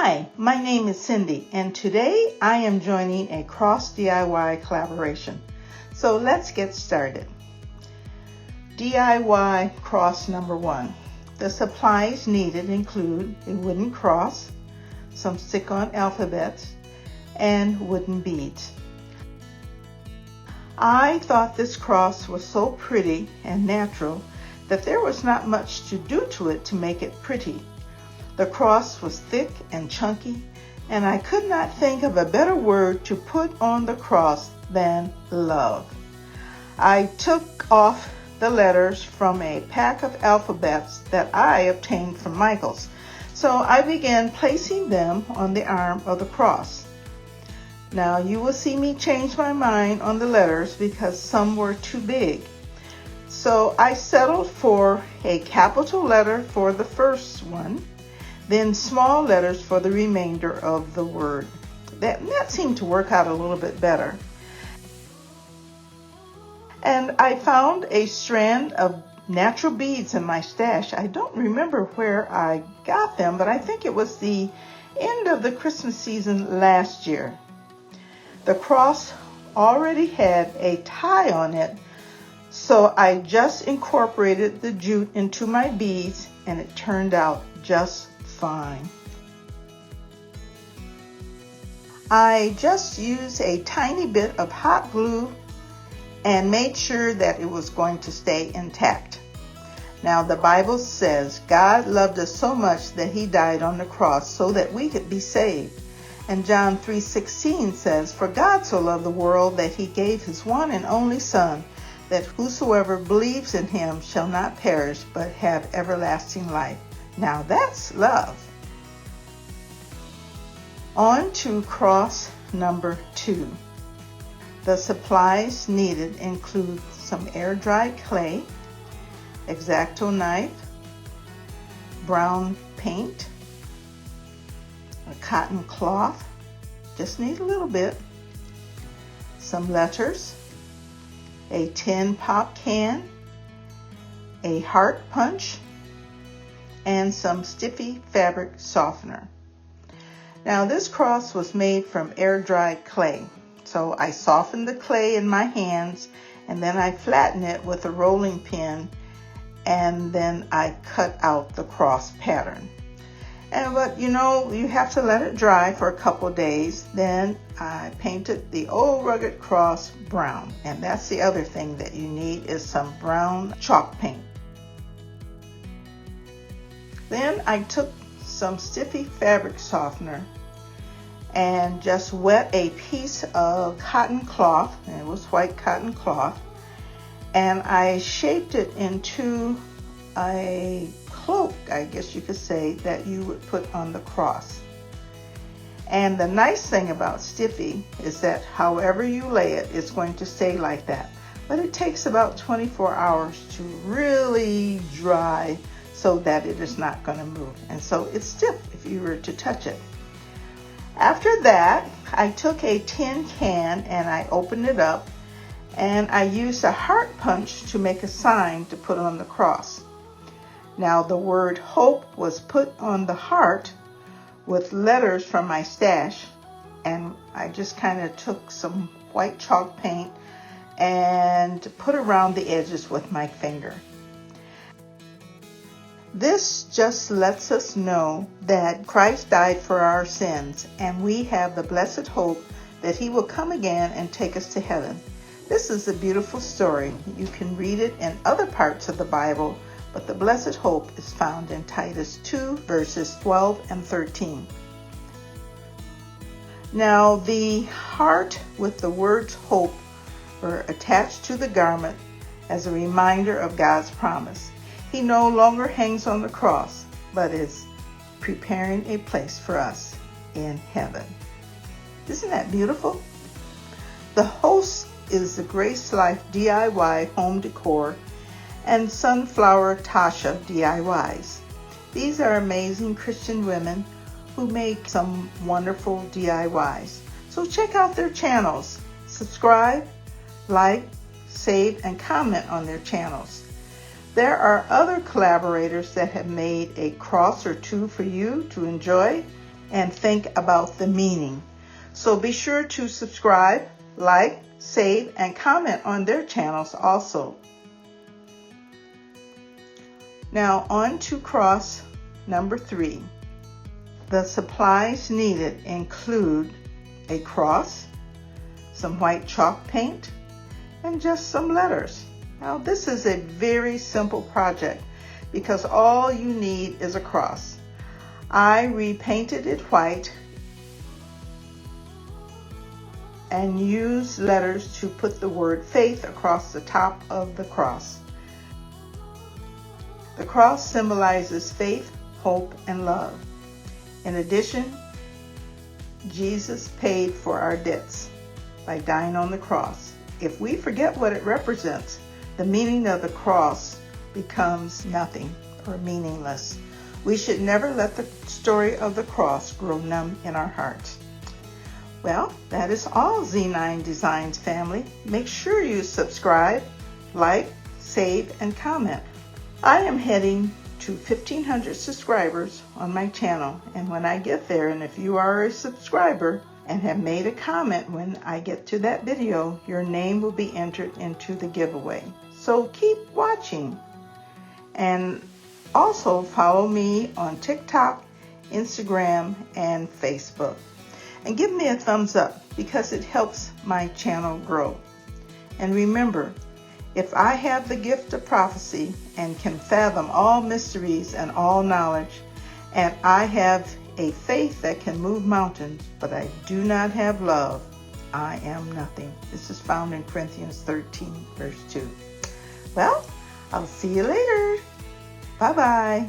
Hi, my name is Cindy, and today I am joining a cross DIY collaboration. So let's get started. DIY cross number 1. The supplies needed include a wooden cross, some stick-on alphabets, and wooden beads. I thought this cross was so pretty and natural that there was not much to do to it to make it pretty. The cross was thick and chunky, and I could not think of a better word to put on the cross than love. I took off the letters from a pack of alphabets that I obtained from Michael's, so I began placing them on the arm of the cross. Now you will see me change my mind on the letters because some were too big. So I settled for a capital letter for the first one, then small letters for the remainder of the word. That seemed to work out a little bit better. And I found a strand of natural beads in my stash. I don't remember where I got them, but I think it was the end of the Christmas season last year. The cross already had a tie on it, so I just incorporated the jute into my beads, and it turned out just fine. I just used a tiny bit of hot glue and made sure that it was going to stay intact. Now the Bible says God loved us so much that he died on the cross so that we could be saved. And John 3:16 says, "For God so loved the world that he gave his one and only Son, that whosoever believes in him shall not perish but have everlasting life." Now that's love. On to cross number 2. The supplies needed include some air-dried clay, X-Acto knife, brown paint, a cotton cloth, just need a little bit, some letters, a tin pop can, a heart punch, and some stiffy fabric softener. Now this cross was made from air-dried clay. So I softened the clay in my hands, and then I flattened it with a rolling pin, and then I cut out the cross pattern. But you have to let it dry for a couple days. Then I painted the old rugged cross brown, and that's the other thing that you need is some brown chalk paint. Then I took some stiffy fabric softener and just wet a piece of cotton cloth, and it was white cotton cloth, and I shaped it into a cloak, I guess you could say, that you would put on the cross. And the nice thing about stiffy is that however you lay it, it's going to stay like that. But it takes about 24 hours to really dry so that it is not going to move. And so it's stiff if you were to touch it. After that, I took a tin can and I opened it up, and I used a heart punch to make a sign to put on the cross. Now the word hope was put on the heart with letters from my stash, and I just kind of took some white chalk paint and put around the edges with my finger. This just lets us know that Christ died for our sins, and we have the blessed hope that he will come again and take us to heaven. This is a beautiful story. You can read it in other parts of the Bible, but the blessed hope is found in Titus 2, verses 12 and 13. Now the heart with the words hope were attached to the garment as a reminder of God's promise. He no longer hangs on the cross, but is preparing a place for us in heaven. Isn't that beautiful? The host is the Grace Life DIY Home Decor and Sunflower Tasha DIYs. These are amazing Christian women who make some wonderful DIYs. So check out their channels. Subscribe, like, save, and comment on their channels. There are other collaborators that have made a cross or two for you to enjoy. and think about the meaning. So be sure to subscribe, like, save, and comment on their channels also. Now on to cross number 3. The supplies needed include a cross, some white chalk paint, and just some letters. Now this is a very simple project because all you need is a cross. I repainted it white and used letters to put the word faith across the top of the cross. The cross symbolizes faith, hope, and love. In addition, Jesus paid for our debts by dying on the cross. If we forget what it represents, the meaning of the cross becomes nothing or meaningless. We should never let the story of the cross grow numb in our hearts. Well, that is all, Z9 Designs family. Make sure you subscribe, like, save, and comment. I am heading to 1,500 subscribers on my channel, and when I get there, and if you are a subscriber and have made a comment when I get to that video, your name will be entered into the giveaway. So keep watching. And also follow me on TikTok, Instagram, and Facebook. And give me a thumbs up because it helps my channel grow. And remember, if I have the gift of prophecy and can fathom all mysteries and all knowledge, and I have a faith that can move mountains, but I do not have love, I am nothing. This is found in Corinthians 13, verse 2. Well, I'll see you later. Bye-bye.